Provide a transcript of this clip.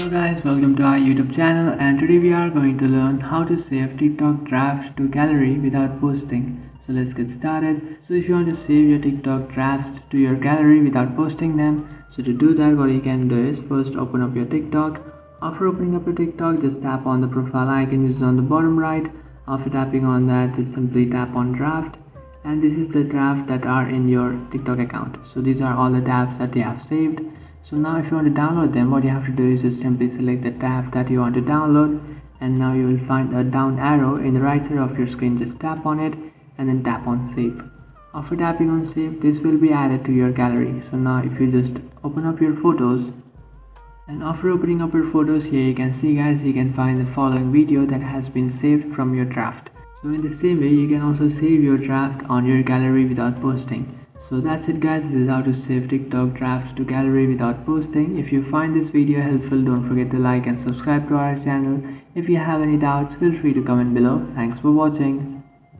Hello guys, welcome to our YouTube channel, and today we are going to learn how to save TikTok drafts to gallery without posting. So let's get started. So if you want to save your TikTok drafts to your gallery without posting them, so to do that what you can do is first open up your TikTok. After opening up your TikTok, just tap on the profile icon which is on the bottom right. After tapping on that, just simply tap on draft, and this is the draft that are in your TikTok account. So these are all the tabs that you have saved. So now if you want to download them, what you have to do is just simply select the tab that you want to download, and now you will find a down arrow in the right side of your screen. Just tap on it and then tap on save. After tapping on save, this will be added to your gallery. So now if you just open up your photos, and after opening up your photos, here you can see guys, you can find the following video that has been saved from your draft. So in the same way, you can also save your draft on your gallery without posting. So that's it guys, this is how to save TikTok drafts to gallery without posting. If you find this video helpful, don't forget to like and subscribe to our channel. If you have any doubts, feel free to comment below. Thanks for watching.